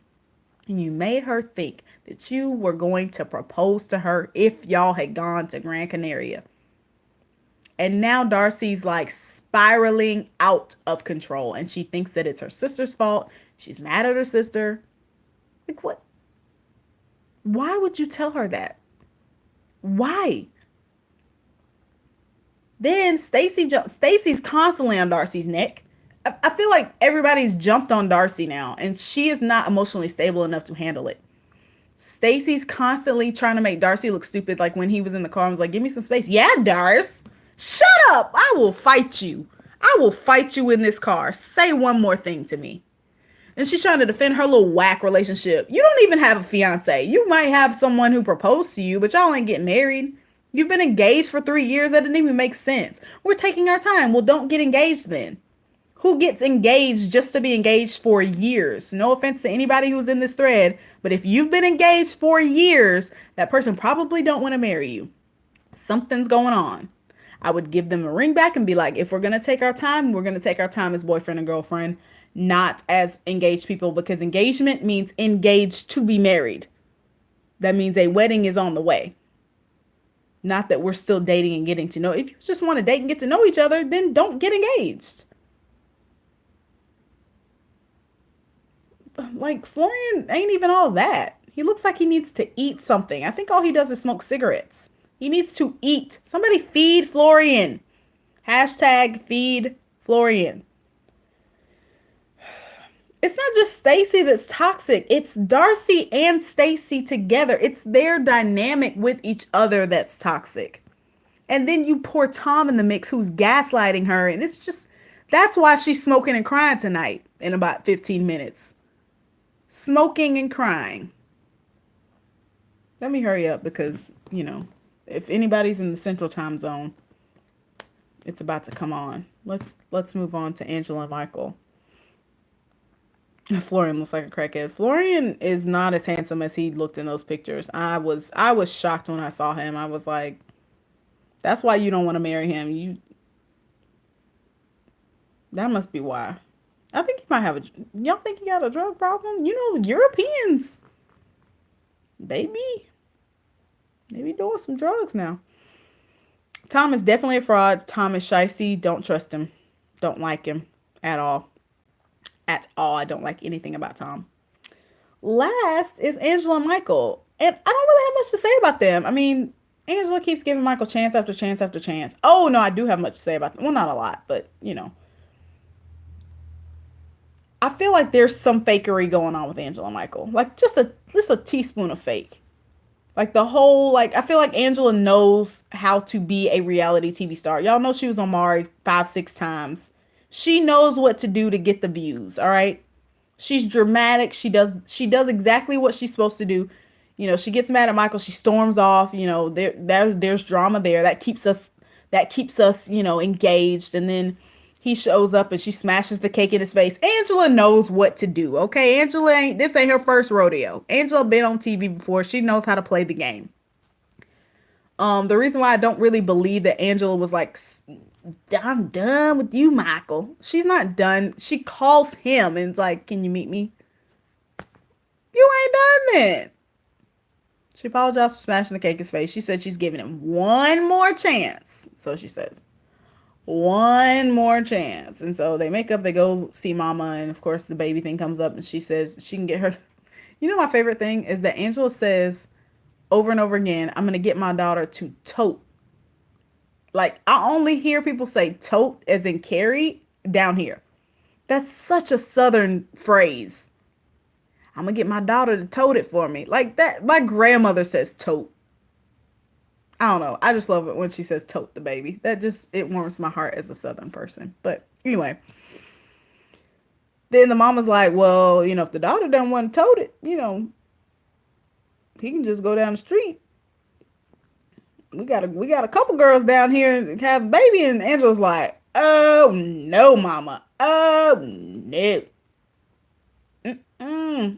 And you made her think that you were going to propose to her if y'all had gone to Gran Canaria. And now Darcy's like spiraling out of control, and she thinks that it's her sister's fault. She's mad at her sister. Like, what? Why would you tell her that? Why? Then Stacy's constantly on Darcy's neck. I feel like everybody's jumped on Darcy now, and she is not emotionally stable enough to handle it. Stacy's constantly trying to make Darcy look stupid, like when he was in the car and was like, give me some space. Yeah, Darcy. Shut up. I will fight you. I will fight you in this car. Say one more thing to me. And she's trying to defend her little whack relationship. You don't even have a fiance. You might have someone who proposed to you, but y'all ain't getting married. You've been engaged for 3 years. That didn't even make sense. We're taking our time. Well, don't get engaged then. Who gets engaged just to be engaged for years? No offense to anybody who's in this thread, but if you've been engaged for years, that person probably don't want to marry you. Something's going on. I would give them a ring back and be like, if we're going to take our time, we're going to take our time as boyfriend and girlfriend, not as engaged people, because engagement means engaged to be married. That means a wedding is on the way. Not that we're still dating and getting to know. If you just want to date and get to know each other, then don't get engaged. Like, Florian ain't even all that. He looks like he needs to eat something. I think all he does is smoke cigarettes. He needs to eat. Somebody feed Florian. Hashtag feed Florian. It's not just Stacy that's toxic. It's Darcy and Stacy together. It's their dynamic with each other that's toxic. And then you pour Tom in the mix, who's gaslighting her. And it's just, that's why she's smoking and crying tonight in about 15 minutes. Smoking and crying. Let me hurry up because, if anybody's in the central time zone, it's about to come on. Let's move on to Angela and Michael. Florian looks like a crackhead. Florian is not as handsome as he looked in those pictures. I was shocked when I saw him. I was like, that's why you don't want to marry him. That must be why. I think he might have y'all think he got a drug problem? Europeans, they be doing some drugs now. Tom is definitely a fraud. Tom is shicey. Don't trust him. Don't like him at all. At all. I don't like anything about Tom. Last is Angela and Michael. And I don't really have much to say about them. I mean, Angela keeps giving Michael chance after chance after chance. Oh, no, I do have much to say about them. Well, not a lot, but, I feel like there's some fakery going on with Angela and Michael. Like, just a teaspoon of fake. Like, the whole, I feel like Angela knows how to be a reality TV star. Y'all know she was on Maury 5-6 times. She knows what to do to get the views, all right? She's dramatic. She does exactly what she's supposed to do. She gets mad at Michael. She storms off. There's drama there. That keeps us engaged. And then He shows up and she smashes the cake in his face. Angela knows what to do. Okay, Angela ain't this ain't her first rodeo. Angela been on TV before. She knows how to play the game. The reason why I don't really believe that Angela was like, I'm done with you, Michael. She's not done. She calls him and is like, can you meet me? You ain't done that. She apologized for smashing the cake in his face. She said she's giving him one more chance. So she says, one more chance. And so they make up, they go see mama. And of course, the baby thing comes up and she says she can get her. You know, my favorite thing is that Angela says over and over again, I'm going to get my daughter to tote. Like, I only hear people say tote as in carry down here. That's such a southern phrase. I'm going to get my daughter to tote it for me. Like that, my grandmother says tote. I don't know. I just love it when she says tote the baby. That just, it warms my heart as a southern person. But anyway, then the mama's like, well, you know, if the daughter doesn't want to tote it, you know, he can just go down the street. We got a couple girls down here and have a baby. And Angela's like, oh no, mama. Oh no. Mm-mm.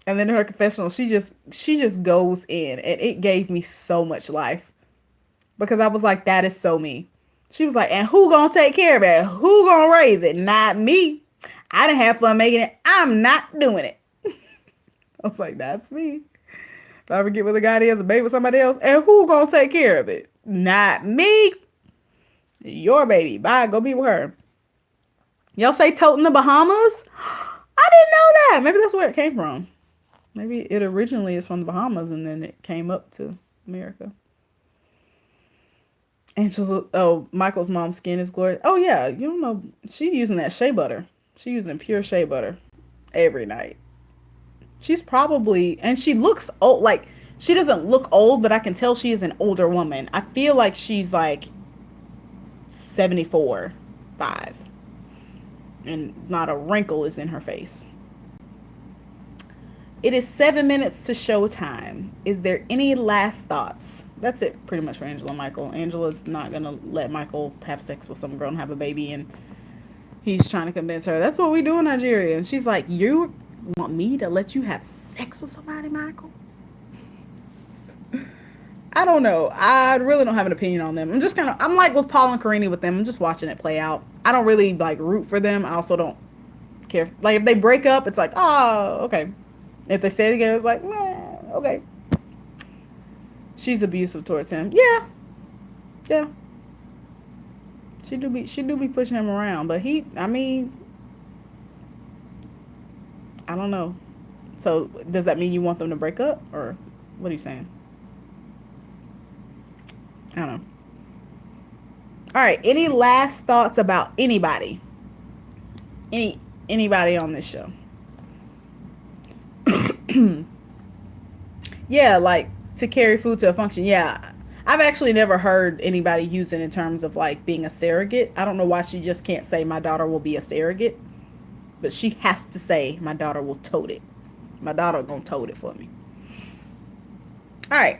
And then in her confessional, she just goes in, and it gave me so much life because I was like, that is so me. She was like, and who gonna take care of it? Who gonna raise it? Not me. I didn't have fun making it. I'm not doing it. I was like, that's me. If I ever get with a guy that has a baby with somebody else, and who gonna take care of it? Not me. Your baby. Bye. Go be with her. Y'all say tote in the Bahamas? I didn't know that. Maybe that's where it came from. Maybe it originally is from the Bahamas and then it came up to America. Angela, oh, Michael's mom's skin is glorious. Oh yeah, you don't know. She using that shea butter. She using pure shea butter every night. She's probably, and she looks old. Like, she doesn't look old, but I can tell she is an older woman. I feel like she's like 74, 5. And not a wrinkle is in her face. It is 7 minutes to showtime. Is there any last thoughts? That's it pretty much for Angela and Michael. Angela's not going to let Michael have sex with some girl and have a baby. And he's trying to convince her, that's what we do in Nigeria. And she's like, you want me to let you have sex with somebody, Michael? I don't know. I really don't have an opinion on them. I'm like with Paul and Karine with them. I'm just watching it play out. I don't really like root for them. I also don't care. Like if they break up, it's like, oh, okay. If they stay together, it's like, meh, okay. She's abusive towards him. Yeah. Yeah. She do be pushing him around, but I don't know. So does that mean you want them to break up, or what are you saying? I don't know. All right. Any last thoughts about anybody? Anybody on this show? Yeah, like to carry food to a function. Yeah. I've actually never heard anybody use it in terms of like being a surrogate. I don't know why she just can't say my daughter will be a surrogate, but she has to say my daughter will tote it. My daughter gonna tote it for me. All right.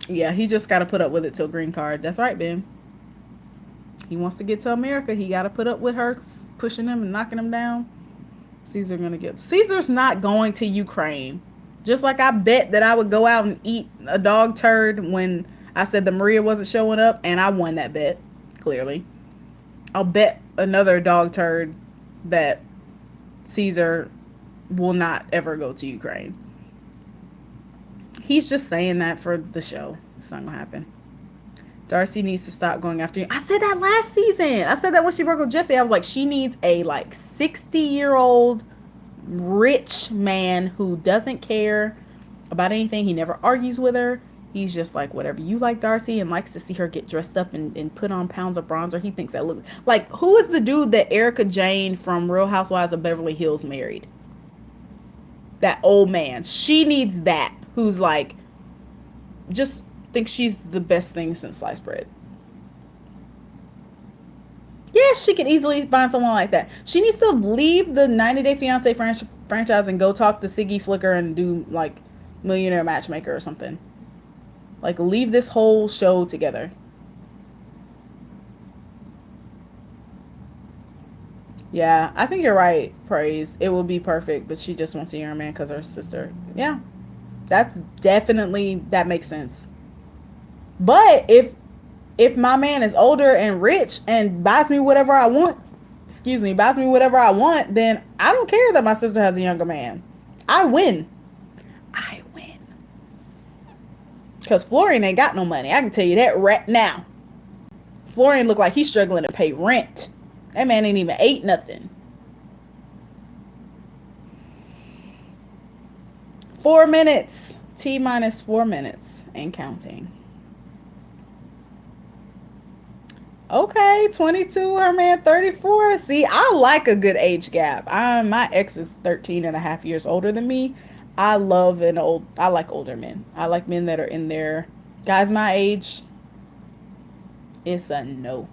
Yeah, he just got to put up with it till green card. That's right, Ben. He wants to get to America. He got to put up with her pushing him and knocking him down. Caesar's not going to Ukraine. Just like I bet that I would go out and eat a dog turd when I said the Maria wasn't showing up, and I won that bet, clearly. I'll bet another dog turd that Caesar will not ever go to Ukraine. He's just saying that for the show. It's not gonna happen. Darcy needs to stop going after you. I said that last season. I said that when she broke with Jesse. I was like, she needs a like 60-year-old rich man who doesn't care about anything. He never argues with her. He's just like, whatever you like, Darcy, and likes to see her get dressed up and put on pounds of bronzer. He thinks that looks like, who is the dude that Erica Jane from Real Housewives of Beverly Hills married? That old man. She needs that. Who's like, just thinks she's the best thing since sliced bread. Yeah, she could easily find someone like that. She needs to leave the 90 Day Fiance franchise and go talk to Siggy Flicker and do like Millionaire Matchmaker or something. Like, leave this whole show together. Yeah, I think you're right, Praise. It will be perfect, but she just wants a younger man because her sister. Yeah, that's definitely, that makes sense. But if my man is older and rich and buys me whatever I want, excuse me, buys me whatever I want, then I don't care that my sister has a younger man. I win. I win. Because Florian ain't got no money. I can tell you that right now. Florian look like he's struggling to pay rent. That man ain't even ate nothing. 4 minutes. T minus 4 minutes and counting. Okay, 22, her man 34. See, I like a good age gap. My ex is 13 and a half years older than me. I like older men. I like men that are in their, guys my age, it's a no.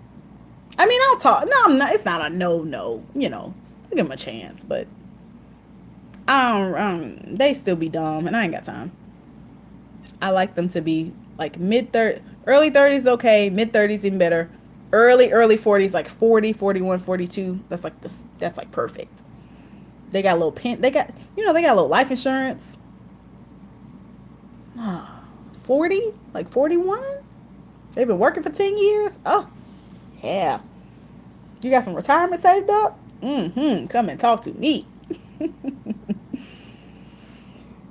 I mean, I'll talk. No, I'm not. It's not a no, no. I'll give them a chance, but they still be dumb, and I ain't got time. I like them to be like mid 30, early 30s, okay, mid 30s even better. Early 40s, like 40, 41, 42. That's like this. That's like perfect. They got a little pen. They got a little life insurance. 40, like 41. They've been working for 10 years. Oh, yeah. You got some retirement saved up? Mm-hmm. Come and talk to me.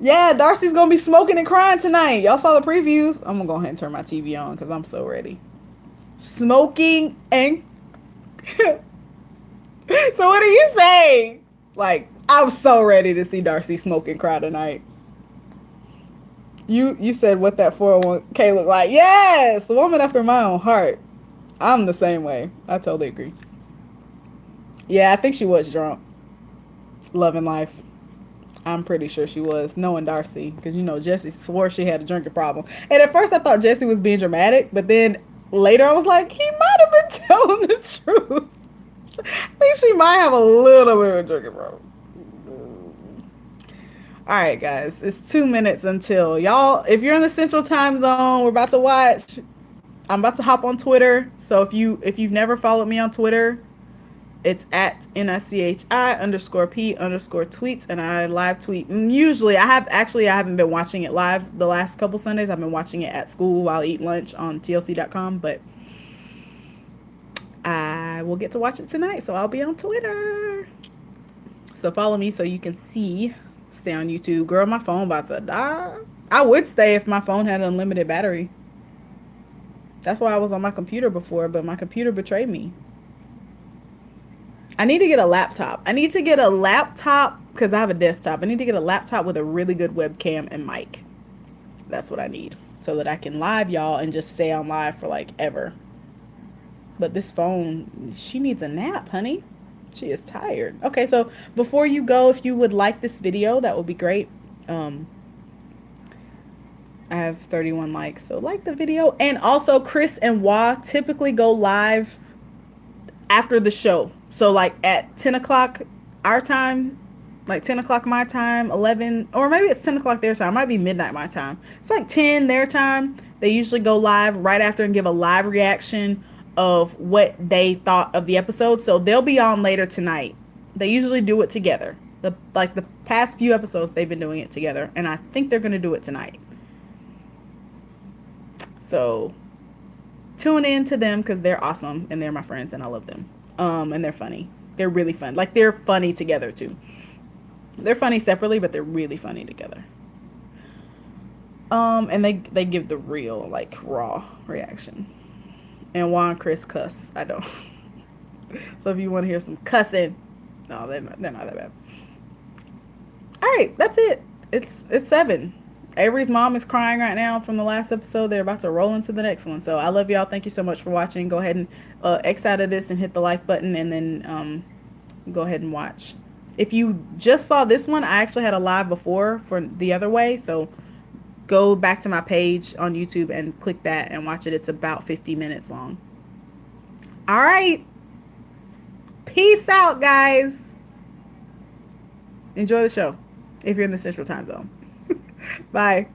Yeah, Darcy's gonna be smoking and crying tonight. Y'all saw the previews. I'm gonna go ahead and turn my TV on because I'm so ready. Smoking and so what are you saying? Like, I'm so ready to see Darcy smoke and cry tonight. You said what that 401k looked like. Yes, a woman after my own heart. I'm the same way. I totally agree. Yeah, I think she was drunk. Loving life. I'm pretty sure she was, knowing Darcy, because Jessie swore she had a drinking problem. And at first I thought Jessie was being dramatic, but then later I was like, he might have been telling the truth. I think she might have a little bit of a drinking problem. All right, guys, it's 2 minutes until y'all. If you're in the Central Time Zone, we're about to watch. I'm about to hop on Twitter. So if you've never followed me on Twitter, it's at NICHI_P_tweets, and I live tweet. Usually, I haven't been watching it live the last couple Sundays. I've been watching it at school while I eat lunch on TLC.com, but I will get to watch it tonight, so I'll be on Twitter. So follow me so you can see. Stay on YouTube. Girl, my phone about to die. I would stay if my phone had unlimited battery. That's why I was on my computer before, but my computer betrayed me. I need to get a laptop. Because I have a desktop. I need to get a laptop with a really good webcam and mic. That's what I need. So that I can live y'all and just stay on live for like ever. But this phone, she needs a nap, honey. She is tired. Okay, so before you go, if you would like this video, that would be great. I have 31 likes, so like the video. And also, Chris and Wah typically go live after the show. So like at 10 o'clock our time, like 10 o'clock my time, 11, or maybe it's 10 o'clock their time. It might be midnight my time. It's like 10 their time. They usually go live right after and give a live reaction of what they thought of the episode. So they'll be on later tonight. They usually do it together. The past few episodes, they've been doing it together. And I think they're going to do it tonight. So tune in to them because they're awesome and they're my friends and I love them. And they're funny. They're really fun. Like, they're funny together too. They're funny separately, but they're really funny together. And they give the real, like, raw reaction. And Juan and Chris cuss. I don't. So if you want to hear some cussing, no, they're not that bad. All right, that's it. It's 7. Avery's mom is crying right now from the last episode. They're about to roll into the next one. So I love y'all. Thank you so much for watching. Go ahead and X out of this and hit the like button, and then go ahead and watch. If you just saw this one, I actually had a live before for the other way. So go back to my page on YouTube and click that and watch it. It's about 50 minutes long. All right. Peace out, guys. Enjoy the show if you're in the Central Time Zone. Bye.